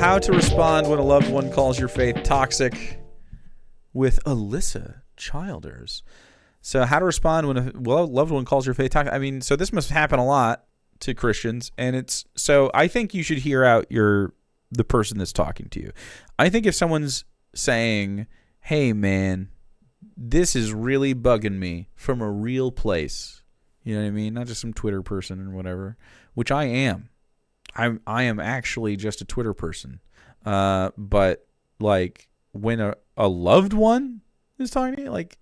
how to respond when a loved one calls your faith toxic with Alyssa Childers. So how to respond when a loved one calls your faith toxic. I mean, so this must happen a lot to Christians, and so I think you should hear out the person that's talking to you. I think if someone's saying, hey man, this is really bugging me from a real place, you know what I mean? Not just some Twitter person or whatever, which I am. I am actually just a Twitter person. But like when a loved one is talking to you, like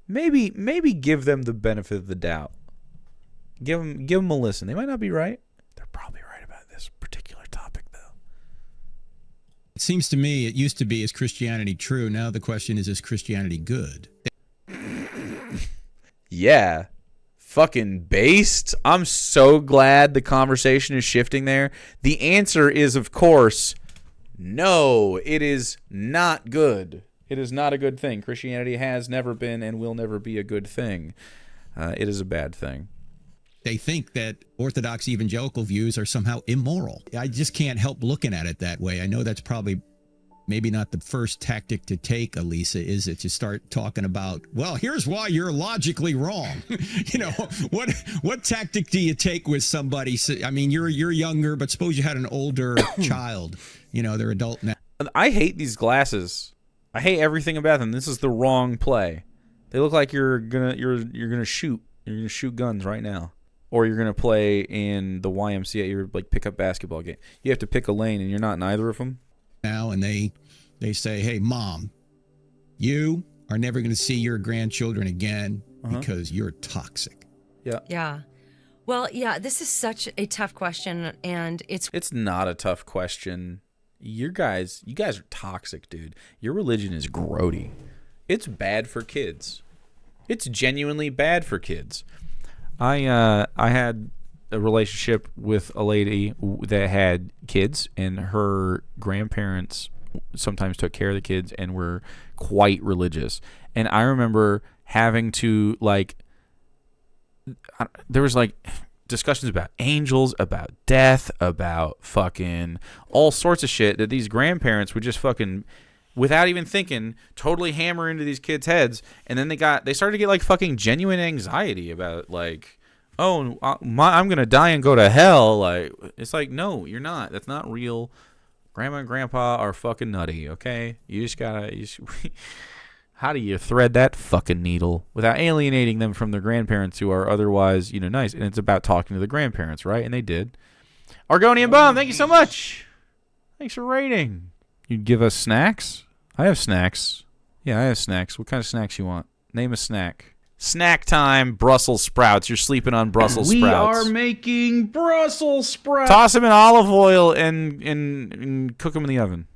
maybe give them the benefit of the doubt. Give them a listen. They might not be right. They're probably right about this particular topic, though. It seems to me it used to be, is Christianity true? Now the question is Christianity good? Yeah. Fucking based. I'm so glad the conversation is shifting there. The answer is, of course, no. It is not good. It is not a good thing. Christianity has never been and will never be a good thing. It is a bad thing. They think that Orthodox evangelical views are somehow immoral. I just can't help looking at it that way. I know that's probably maybe not the first tactic to take, Elisa, is it, to start talking about, well, here's why you're logically wrong. You know, what tactic do you take with somebody? I mean, you're younger, but suppose you had an older child. You know, they're adult now. I hate these glasses. I hate everything about them. This is the wrong play. They look like you're gonna shoot. You're gonna shoot guns right now. Or you're going to play in the YMCA, your like pickup basketball game. You have to pick a lane, and you're not in either of them. Now, and they say, hey, Mom, you are never going to see your grandchildren again because you're toxic. Yeah. Yeah. Well, yeah, this is such a tough question, and It's not a tough question. You guys are toxic, dude. Your religion is grody. It's bad for kids. It's genuinely bad for kids. I had a relationship with a lady that had kids, and her grandparents sometimes took care of the kids and were quite religious. And I remember having to, like, there was like discussions about angels, about death, about fucking all sorts of shit that these grandparents would just fucking, without even thinking, totally hammer into these kids' heads. And then they started to get like fucking genuine anxiety about like, oh, I'm going to die and go to hell. Like, it's like, no, you're not. That's not real. Grandma and grandpa are fucking nutty, okay? You just gotta, how do you thread that fucking needle without alienating them from their grandparents who are otherwise, you know, nice? And it's about talking to the grandparents, right? And they did. Argonian Bomb, thank you so much. Thanks for rating. You'd give us snacks? I have snacks. Yeah, I have snacks. What kind of snacks you want? Name a snack. Snack time, Brussels sprouts. You're sleeping on Brussels sprouts. We are making Brussels sprouts. Toss them in olive oil and cook them in the oven.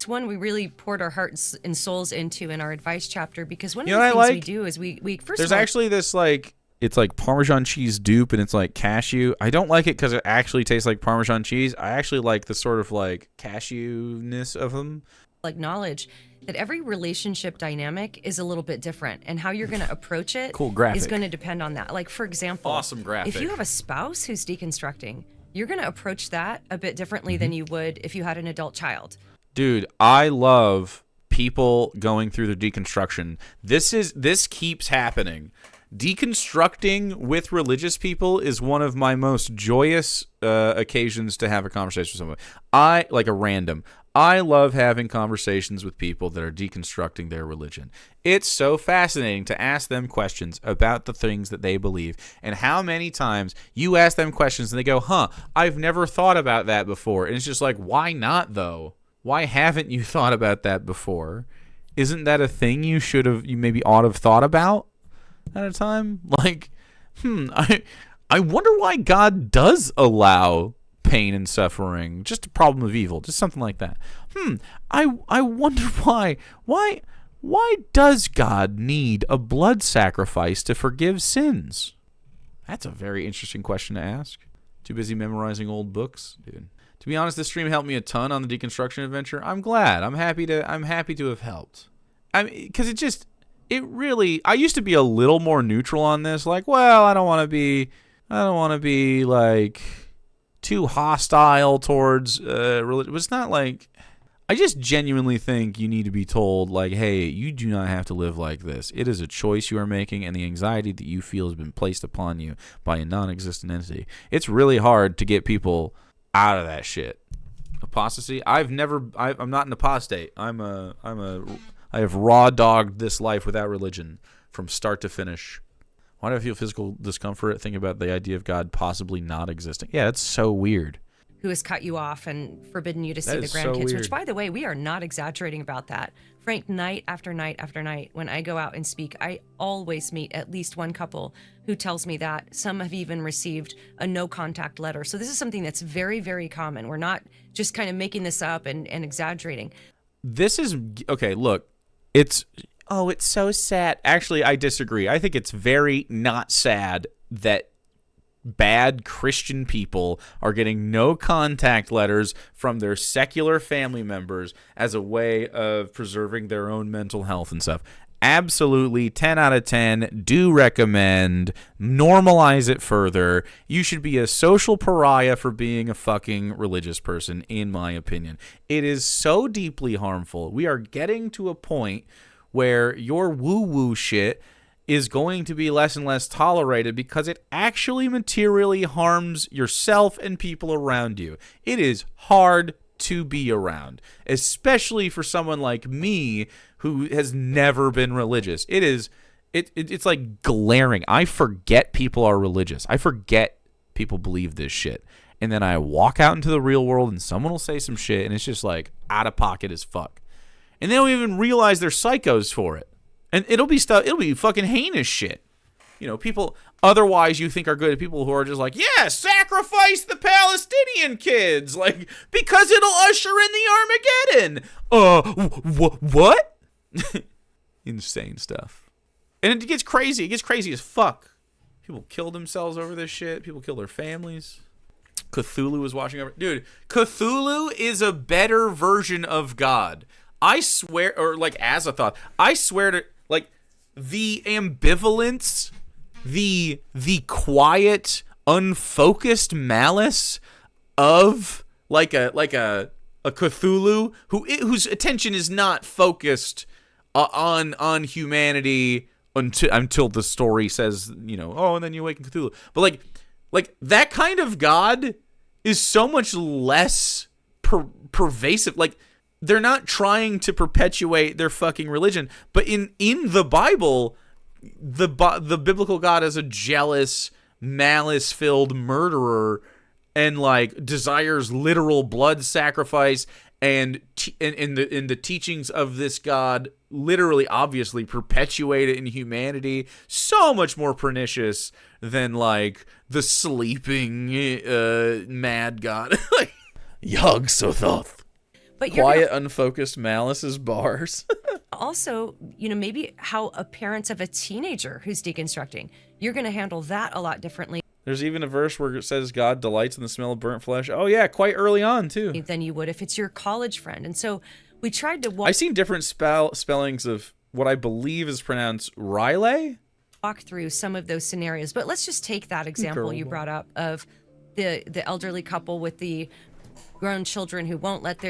it's one we really poured our hearts and souls into in our advice chapter, because one of You the know what things I we like? do is we first There's of all, actually this like, it's like Parmesan cheese dupe and it's like cashew. I don't like it because it actually tastes like Parmesan cheese. I actually like the sort of like cashew-ness of them. acknowledge that every relationship dynamic is a little bit different, and how you're going to approach it Cool graphic. is going to depend on that. Like, for example, Awesome graphic. if you have a spouse who's deconstructing, you're going to approach that a bit differently than you would if you had an adult child. Dude, I love people going through the deconstruction. This keeps happening. Deconstructing with religious people is one of my most joyous occasions to have a conversation with someone. I love having conversations with people that are deconstructing their religion. It's so fascinating to ask them questions about the things that they believe, and how many times you ask them questions and they go, I've never thought about that before. And it's just like, why not though? Why haven't you thought about that before? Isn't that a thing you maybe ought to have thought about at a time? Like, I wonder why God does allow pain and suffering, just a problem of evil, just something like that. I wonder why does God need a blood sacrifice to forgive sins? That's a very interesting question to ask. Too busy memorizing old books, dude. To be honest, this stream helped me a ton on the deconstruction adventure. I'm glad. I'm happy to have helped. Because it really, I used to be a little more neutral on this. Like, well, I don't want to be like too hostile towards religion. It's not like, I just genuinely think you need to be told, like, hey, you do not have to live like this. It is a choice you are making, and the anxiety that you feel has been placed upon you by a non-existent entity. It's really hard to get people out of that shit. Apostasy? I'm not an apostate. I have raw dogged this life without religion from start to finish. Why do I feel physical discomfort thinking about the idea of God possibly not existing? Yeah, that's so weird. Who has cut you off and forbidden you to see That the is so grandkids, weird. which, by the way, we are not exaggerating about that. Frank, night after night after night, when I go out and speak, I always meet at least one couple who tells me that. Some have even received a no-contact letter. So this is something that's very, very common. We're not just kind of making this up and exaggerating. This is, okay, look, it's so sad. Actually, I disagree. I think it's very not sad that bad Christian people are getting no contact letters from their secular family members as a way of preserving their own mental health and stuff. Absolutely, 10 out of 10, do recommend, normalize it further. You should be a social pariah for being a fucking religious person, in my opinion. It is so deeply harmful. We are getting to a point where your woo-woo shit is going to be less and less tolerated because it actually materially harms yourself and people around you. It is hard to be around, especially for someone like me who has never been religious. It's like glaring. I forget people are religious. I forget people believe this shit. And then I walk out into the real world and someone will say some shit and it's just like out of pocket as fuck. And they don't even realize they're psychos for it. And it'll be fucking heinous shit. You know, people otherwise you think are good, people who are just like, yeah, sacrifice the Palestinian kids, like, because it'll usher in the Armageddon. What? Insane stuff. And it gets crazy. It gets crazy as fuck. People kill themselves over this shit. People kill their families. Cthulhu is watching over. Dude, Cthulhu is a better version of God. I swear, or like Azathoth, I swear to, like, the ambivalence, the quiet, unfocused malice of like a Cthulhu whose attention is not focused on humanity until the story says, you know, oh, and then you awaken Cthulhu. But like that kind of God is so much less pervasive. Like, they're not trying to perpetuate their fucking religion, but in the Bible, the biblical God is a jealous, malice-filled murderer, and like desires literal blood sacrifice. And in the teachings of this God, literally, obviously, perpetuate it in humanity. So much more pernicious than like the sleeping mad God, like Yog-Sothoth. But Quiet, unfocused malice is bars. Also, you know, maybe how a parent of a teenager who's deconstructing, you're going to handle that a lot differently. There's even a verse where it says God delights in the smell of burnt flesh. Oh yeah, quite early on too. Than you would if it's your college friend. And so we tried to I've seen different spellings of what I believe is pronounced Riley. Walk through some of those scenarios. But let's just take that example you brought up of the elderly couple with the grown children who won't let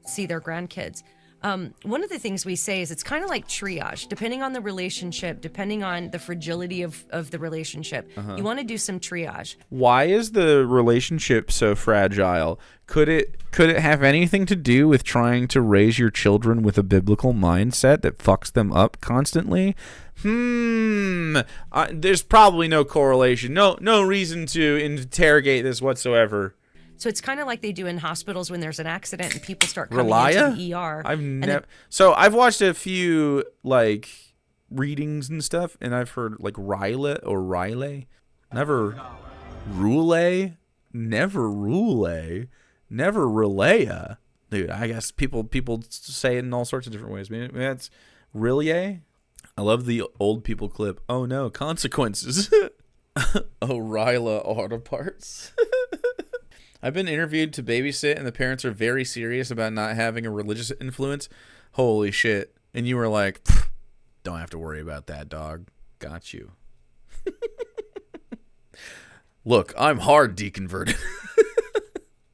see their grandkids. One of the things we say is it's kind of like triage, depending on the relationship, depending on the fragility of the relationship. You want to do some triage. Why is the relationship so fragile? Could it have anything to do with trying to raise your children with a biblical mindset that fucks them up constantly? There's probably no correlation. No reason to interrogate this whatsoever. So it's kind of like they do in hospitals when there's an accident and people start coming into the ER. I've watched a few like readings and stuff, and I've heard like Riley, never Rule, never Relaya. Dude, I guess people say it in all sorts of different ways. Maybe that's Rillier. I love the old people clip. Oh no, consequences. Oh, Ryla auto parts. I've been interviewed to babysit, and the parents are very serious about not having a religious influence. Holy shit. And you were like, don't have to worry about that, dog. Got you. Look, I'm hard deconverted.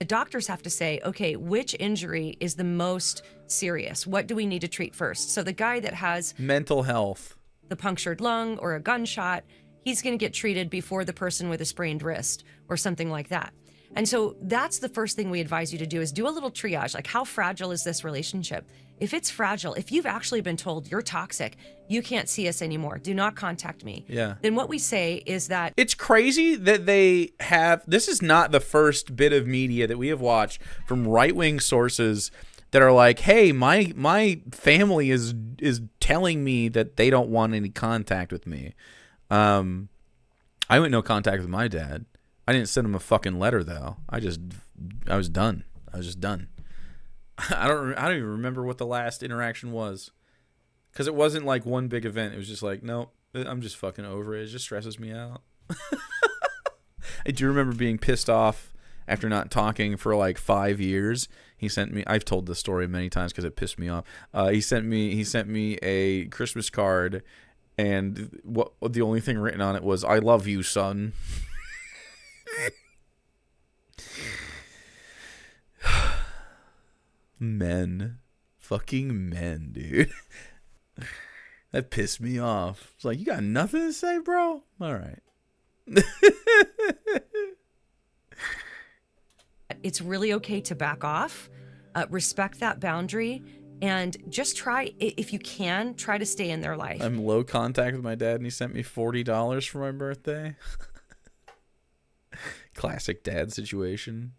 The doctors have to say, okay, which injury is the most serious? What do we need to treat first? So the guy that has mental health, the punctured lung or a gunshot, he's going to get treated before the person with a sprained wrist or something like that. And so that's the first thing we advise you to do is do a little triage. Like, how fragile is this relationship? If it's fragile, if you've actually been told you're toxic, you can't see us anymore, do not contact me. Yeah. Then what we say is that it's crazy that they have, this is not the first bit of media that we have watched from right-wing sources that are like, hey, my family is telling me that they don't want any contact with me. I went no contact with my dad. I didn't send him a fucking letter though. I was done. I was just done. I don't even remember what the last interaction was, because it wasn't like one big event. It was just like, no, I'm just fucking over it. It just stresses me out. I do remember being pissed off after not talking for like 5 years. He sent me, I've told this story many times because it pissed me off. He sent me a Christmas card, and the only thing written on it was, "I love you, son." Men. Fucking men, dude. That pissed me off. It's like, you got nothing to say, bro? All right. it's really okay to back off, respect that boundary, and just try, if you can, try to stay in their life. I'm low contact with my dad, and he sent me $40 for my birthday. Classic dad situation.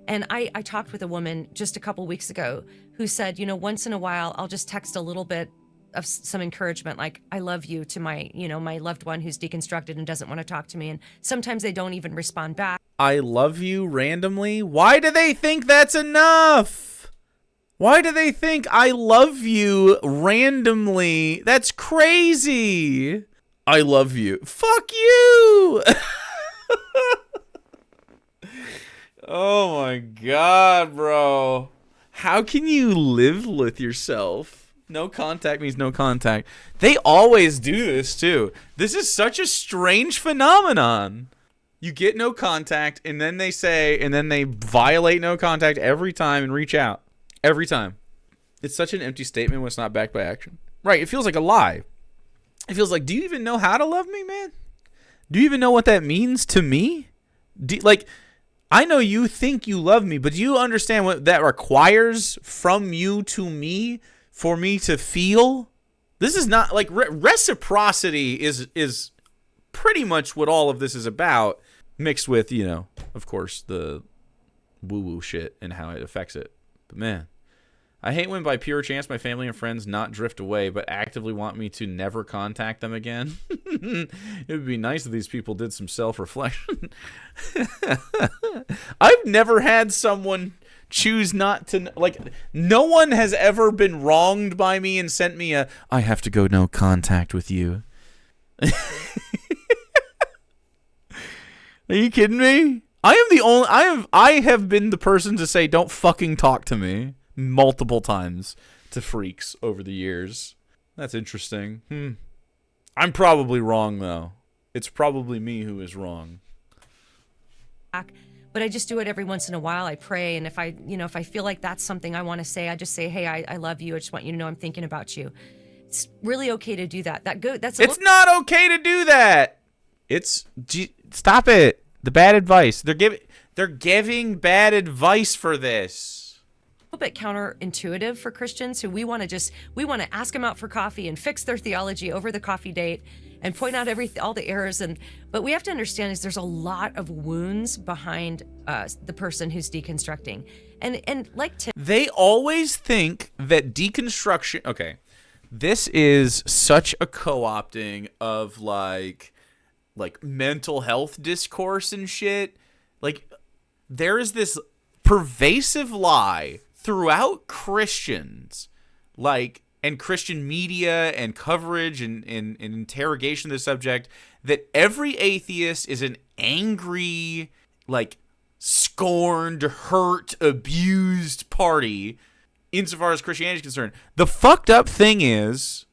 And I talked with a woman just a couple weeks ago who said, once in a while, I'll just text a little bit of some encouragement, like, I love you, to my loved one who's deconstructed and doesn't want to talk to me. And sometimes they don't even respond back. I love you randomly? Why do they think that's enough? Why do they think I love you randomly? That's crazy. I love you. Fuck you. Oh my God, bro. How can you live with yourself? No contact means no contact. They always do this too. This is such a strange phenomenon. You get no contact, and then they violate no contact every time and reach out. Every time. It's such an empty statement when it's not backed by action. Right, it feels like a lie. It feels like, do you even know how to love me, man? Do you even know what that means to me? I know you think you love me, but do you understand what that requires from you to me for me to feel? This is not like reciprocity is pretty much what all of this is about, mixed with, of course, the woo-woo shit and how it affects it. But man, I hate when by pure chance my family and friends not drift away, but actively want me to never contact them again. It would be nice if these people did some self-reflection. I've never had someone choose not to, no one has ever been wronged by me and sent me I have to go no contact with you. Are you kidding me? I have been the person to say, don't fucking talk to me, multiple times to freaks over the years. That's interesting. I'm probably wrong, though. It's probably me who is wrong. But I just do it every once in a while. I pray, and if I feel like that's something I want to say, I just say, hey, I love you. I just want you to know I'm thinking about you. It's really okay to do that. It's not okay to do that. Stop it. The bad advice. They're giving bad advice for this. A bit counterintuitive for Christians who we want to ask them out for coffee and fix their theology over the coffee date and point out all the errors. But we have to understand is there's a lot of wounds behind the person who's deconstructing. And like Tim, they always think that deconstruction. Okay, this is such a co-opting of like mental health discourse and shit. Like, there is this pervasive lie throughout Christians, and Christian media and coverage and interrogation of the subject, that every atheist is an angry, scorned, hurt, abused party insofar as Christianity is concerned. The fucked up thing is,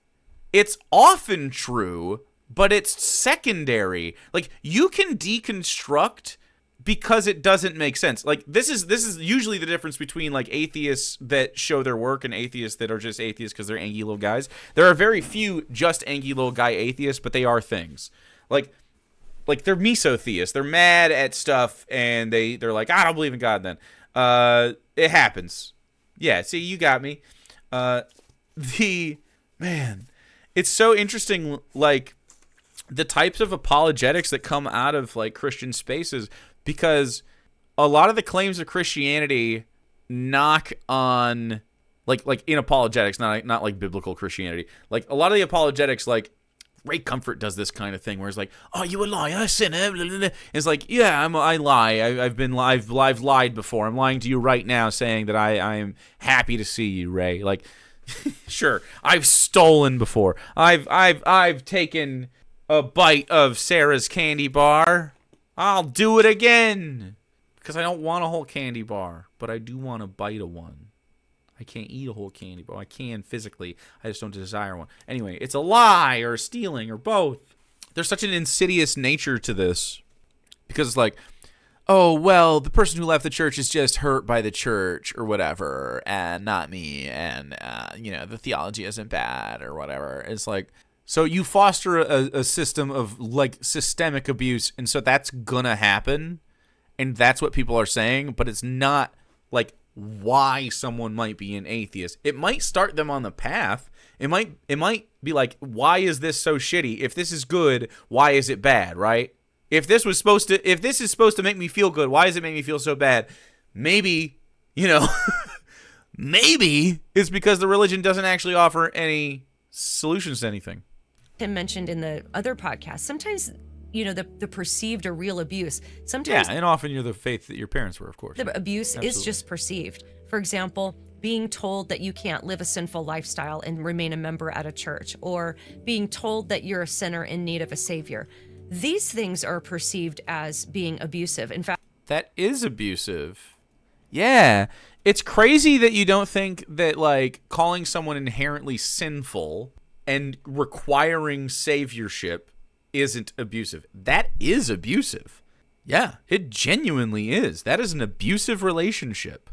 it's often true, but it's secondary. You can deconstruct because it doesn't make sense. Like this is usually the difference between like atheists that show their work and atheists that are just atheists because they're angy little guys. There are very few just angy little guy atheists, but they are things. Like they're mesotheists. They're mad at stuff and they're like, I don't believe in God then. It happens. Yeah, see, you got me. It's so interesting, like the types of apologetics that come out of like Christian spaces, because a lot of the claims of Christianity knock on like in apologetics, not like biblical Christianity. Like a lot of the apologetics, like Ray Comfort does this kind of thing where it's like, "Oh, you a liar, sinner." It's like, "Yeah, I lie. I've lied before. I'm lying to you right now, saying that I am happy to see you, Ray." Like, sure, I've stolen before. I've taken a bite of Sarah's candy bar. I'll do it again because I don't want a whole candy bar, but I do want a bite of one. I can't eat a whole candy bar. I can physically. I just don't desire one. Anyway, it's a lie or stealing or both. There's such an insidious nature to this because it's like, oh, well, the person who left the church is just hurt by the church or whatever, and not me, and, the theology isn't bad or whatever. It's like, so you foster a system of, like, systemic abuse, and so that's gonna happen, and that's what people are saying, but it's not, like, why someone might be an atheist. It might start them on the path. It might be like, why is this so shitty? If this is good, why is it bad, right? If this is supposed to make me feel good, why does it make me feel so bad? Maybe, maybe it's because the religion doesn't actually offer any solutions to anything. Tim mentioned in the other podcast, sometimes the perceived or real abuse. Sometimes, yeah, and often you're the faith that your parents were, of course. The abuse is just perceived. For example, being told that you can't live a sinful lifestyle and remain a member at a church, or being told that you're a sinner in need of a savior. These things are perceived as being abusive. In fact, that is abusive. Yeah. It's crazy that you don't think that, like, calling someone inherently sinful and requiring saviorship isn't abusive. That is abusive. Yeah, it genuinely is. That is an abusive relationship.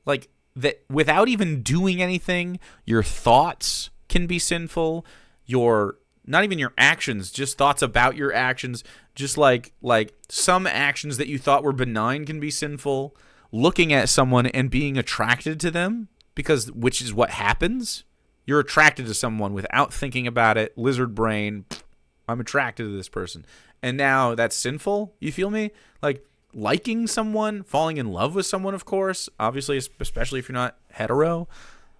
Like, that without even doing anything, your thoughts can be sinful. Not even your actions, just thoughts about your actions. Just like some actions that you thought were benign can be sinful. Looking at someone and being attracted to them, which is what happens. You're attracted to someone without thinking about it. Lizard brain. I'm attracted to this person. And now that's sinful? You feel me? Like, liking someone, falling in love with someone, of course, obviously, especially if you're not hetero.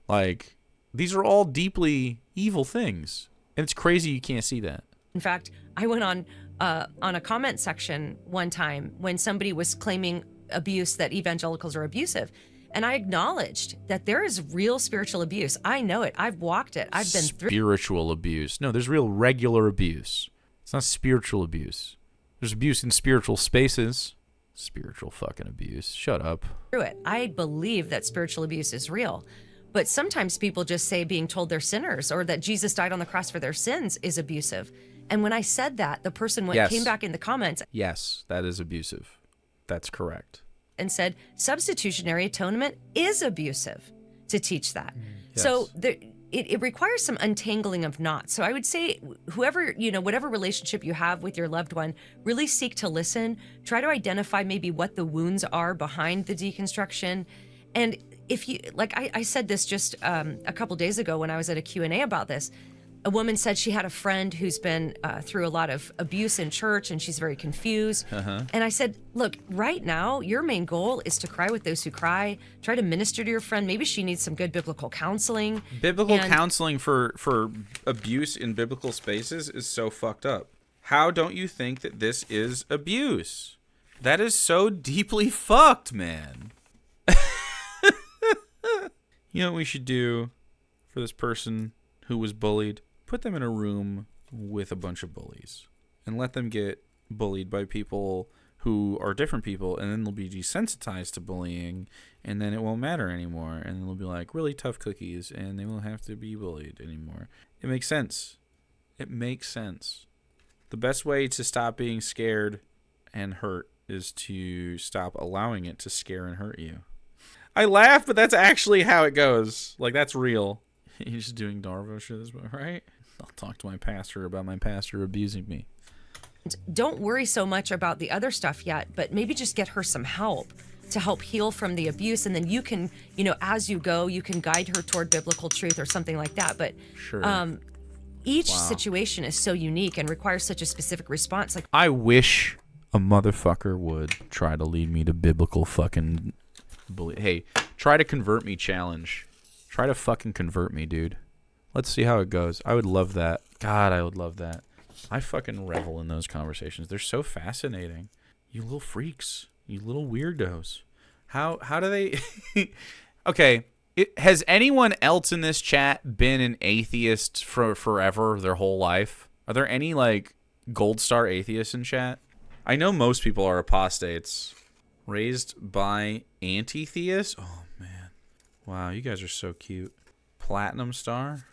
Like, these are all deeply evil things. And it's crazy you can't see that. In fact, I went on a comment section one time when somebody was claiming abuse, that evangelicals are abusive. And I acknowledged that there is real spiritual abuse. I know it. I've walked it. I've been through spiritual abuse. No, there's real regular abuse. It's not spiritual abuse. There's abuse in spiritual spaces. Spiritual fucking abuse. Shut up. it. I believe that spiritual abuse is real. But sometimes people just say being told they're sinners or that Jesus died on the cross for their sins is abusive. And when I said that, the person came back in the comments. Yes, that is abusive. That's correct. And said substitutionary atonement is abusive to teach that. Yes. So it requires some untangling of knots. So I would say whatever relationship you have with your loved one, really seek to listen. Try to identify maybe what the wounds are behind the deconstruction. And if you, like I said this just a couple days ago when I was at a Q&A about this, a woman said she had a friend who's been through a lot of abuse in church and she's very confused. And I said, look, right now, your main goal is to cry with those who cry. Try to minister to your friend. Maybe she needs some good biblical counseling. Counseling for abuse in biblical spaces is so fucked up. How don't you think that this is abuse? That is so deeply fucked, man. You know what we should do for this person who was bullied? Put them in a room with a bunch of bullies and let them get bullied by people who are different people, and then they'll be desensitized to bullying, and then it won't matter anymore, and they'll be like really tough cookies, and they won't have to be bullied anymore. It makes sense. It makes sense. The best way to stop being scared and hurt is to stop allowing it to scare and hurt you. I laugh, but that's actually how it goes. Like, that's real. You're just doing Darvo shit, right? I'll talk to my pastor about my pastor abusing me. Don't worry so much about the other stuff yet, but maybe just get her some help to help heal from the abuse. And then you can, as you go, you can guide her toward biblical truth or something like that. But Sure. Each situation is so unique and requires such a specific response. Like, I wish a motherfucker would try to lead me to biblical fucking hey, try to convert me challenge. Try to fucking convert me, dude. Let's see how it goes. I would love that. God, I would love that. I fucking revel in those conversations. They're so fascinating. You little freaks. You little weirdos. How do they... Okay. Has anyone else in this chat been an atheist for forever, their whole life? Are there any, like, gold star atheists in chat? I know most people are apostates. Raised by anti-theists? Oh, man. Wow, you guys are so cute. Platinum star?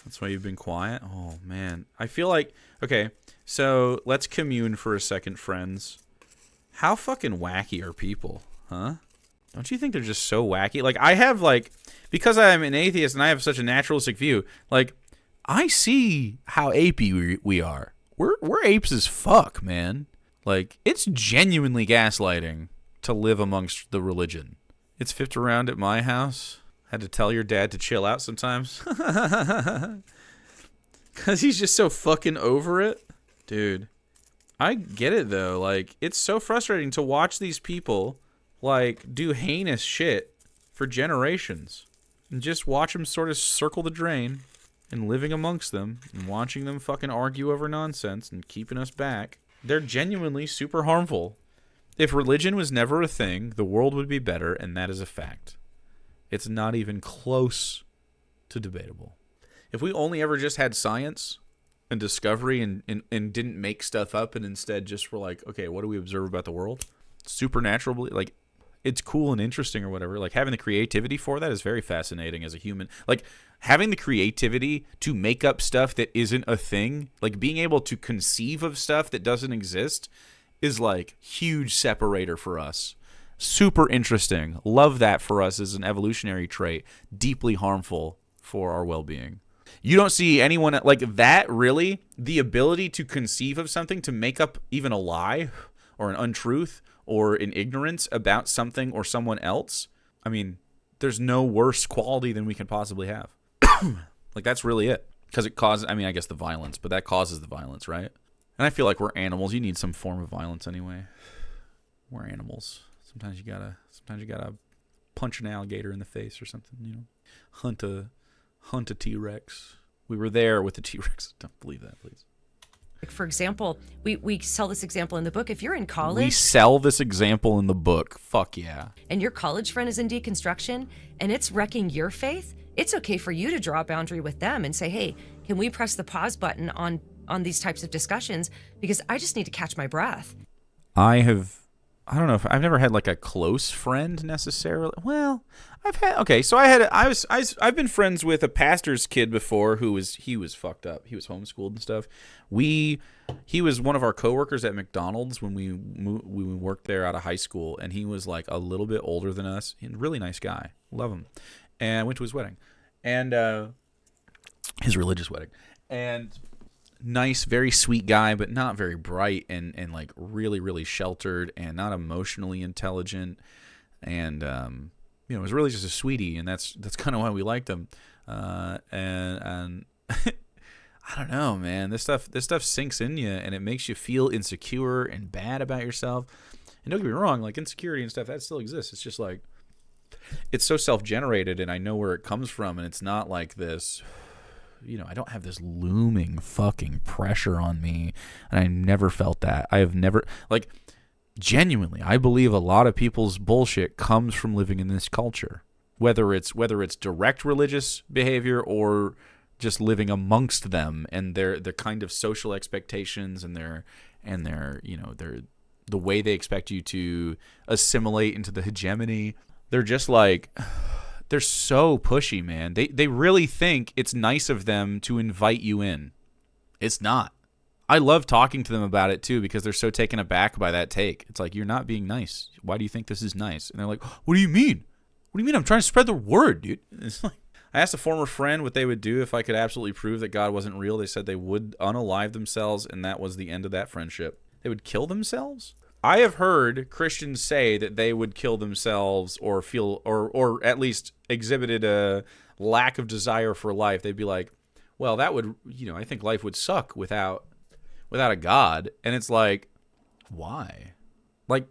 That's why you've been quiet? Oh, man. I feel like... Okay, so let's commune for a second, friends. How fucking wacky are people, huh? Don't you think they're just so wacky? Like, I have, like... Because I'm an atheist and I have such a naturalistic view, like, I see how apey we are. We're apes as fuck, man. Like, it's genuinely gaslighting to live amongst the religion. It's flipped around at my house. Had to tell your dad to chill out sometimes. Because he's just so fucking over it. Dude, I get it, though. Like, it's so frustrating to watch these people, like, do heinous shit for generations. And just watch them sort of circle the drain and living amongst them and watching them fucking argue over nonsense and keeping us back. They're genuinely super harmful. If religion was never a thing, the world would be better, and that is a fact. It's not even close to debatable. If we only ever just had science and discovery and didn't make stuff up and instead just were like, okay, what do we observe about the world? Supernatural, like, it's cool and interesting or whatever. Like, having the creativity for that is very fascinating as a human. Like, having the creativity to make up stuff that isn't a thing, like being able to conceive of stuff that doesn't exist is like huge separator for us. Super interesting. Love that for us as an evolutionary trait. Deeply harmful for our well-being. You don't see anyone like that, really. The ability to conceive of something, to make up even a lie or an untruth or an ignorance about something or someone else. I mean, there's no worse quality than we can possibly have. Like, that's really it. Because it causes, I mean, I guess the violence, but that causes the violence, right? And I feel like we're animals. You need some form of violence anyway. We're animals. Sometimes you gotta punch an alligator in the face or something, you know. Hunt a T-Rex. We were there with the T-Rex. Don't believe that, please. for example, we sell this example in the book. If you're in college... We sell this example in the book. Fuck yeah. And your college friend is in deconstruction and it's wrecking your faith, it's okay for you to draw a boundary with them and say, hey, can we press the pause button on these types of discussions? Because I just need to catch my breath. I've never had like a close friend necessarily. Well, I've been friends with a pastor's kid before he was fucked up. He was homeschooled and stuff. He was one of our coworkers at McDonald's when we worked there out of high school, and he was like a little bit older than us. He's a really nice guy. Love him. And I went to his wedding. And his religious wedding. And nice, very sweet guy, but not very bright and like really, really sheltered and not emotionally intelligent. And it was really just a sweetie, and that's kind of why we liked him. And I don't know, man. This stuff sinks in you, and it makes you feel insecure and bad about yourself. And don't get me wrong, like insecurity and stuff, that still exists. It's just like it's so self-generated, and I know where it comes from, and it's not like this. I don't have this looming fucking pressure on me, and I never felt that. I have never, like, genuinely, I believe a lot of people's bullshit comes from living in this culture, whether it's direct religious behavior or just living amongst them and their kind of social expectations and their the way they expect you to assimilate into the hegemony. They're just like, they're so pushy, man. They really think it's nice of them to invite you in. It's not. I love talking to them about it too because they're so taken aback by that take. It's like, you're not being nice. Why do you think this is nice? And they're like, what do you mean? What do you mean? I'm trying to spread the word, dude. It's like, I asked a former friend what they would do if I could absolutely prove that God wasn't real. They said they would unalive themselves, and that was the end of that friendship. They would kill themselves? I have heard Christians say that they would kill themselves or feel, or at least exhibited a lack of desire for life. They'd be like, well, that would, I think life would suck without a God. And it's like, why? Like,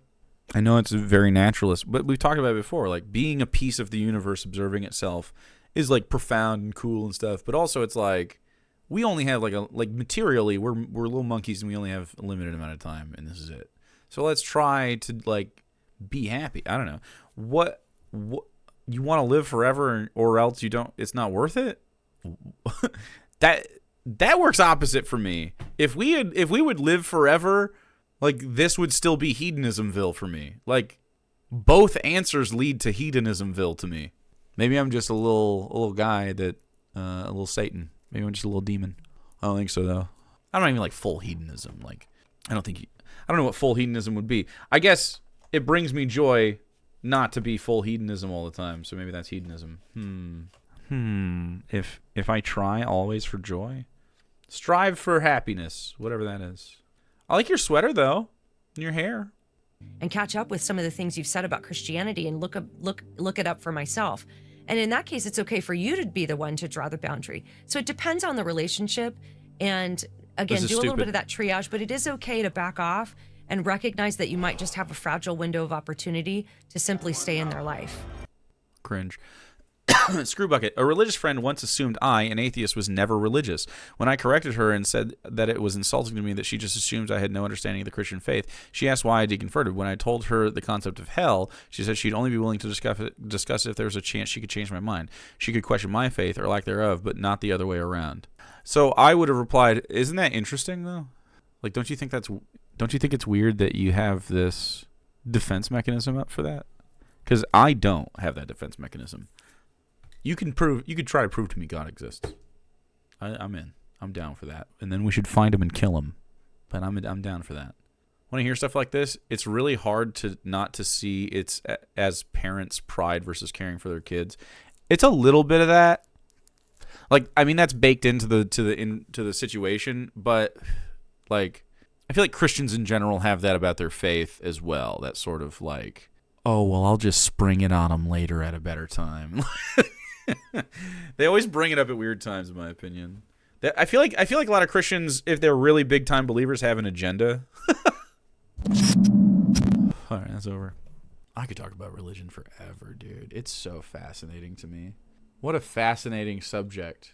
I know it's very naturalist, but we've talked about it before. Like, being a piece of the universe observing itself is like profound and cool and stuff. But also, it's like, we only have like materially, we're little monkeys and we only have a limited amount of time, and this is it. So let's try to like be happy. I don't know what you want to live forever, or else you don't. It's not worth it. That works opposite for me. If we would live forever, like, this would still be hedonismville for me. Like, both answers lead to hedonismville to me. Maybe I'm just a little guy that a little Satan. Maybe I'm just a little demon. I don't think so though. I don't even like full hedonism. Like, I don't know what full hedonism would be. I guess it brings me joy not to be full hedonism all the time. So maybe that's hedonism. If I try always for joy, strive for happiness, whatever that is. I like your sweater though, and your hair. And catch up with some of the things you've said about Christianity and look it up for myself. And in that case, it's okay for you to be the one to draw the boundary. So it depends on the relationship. And again, do a little bit of that triage, but it is okay to back off and recognize that you might just have a fragile window of opportunity to simply stay in their life. Cringe. Screw bucket. A religious friend once assumed I, an atheist, was never religious. When I corrected her and said that it was insulting to me that she just assumed I had no understanding of the Christian faith, she asked why I deconverted. When I told her the concept of hell, she said she'd only be willing to discuss it if there was a chance she could change my mind. She could question my faith or lack thereof, but not the other way around. So I would have replied, isn't that interesting though? Like, don't you think it's weird that you have this defense mechanism up for that? Because I don't have that defense mechanism. You could try to prove to me God exists. I'm in. I'm down for that. And then we should find him and kill him. But I'm down for that. When I hear stuff like this, it's really hard to not to see it's as parents' pride versus caring for their kids. It's a little bit of that. Like, I mean, that's baked into the situation, but like, I feel like Christians in general have that about their faith as well. That sort of like, oh well, I'll just spring it on them later at a better time. They always bring it up at weird times, in my opinion. I feel like a lot of Christians, if they're really big time believers, have an agenda. All right, that's over. I could talk about religion forever, dude. It's so fascinating to me. What a fascinating subject.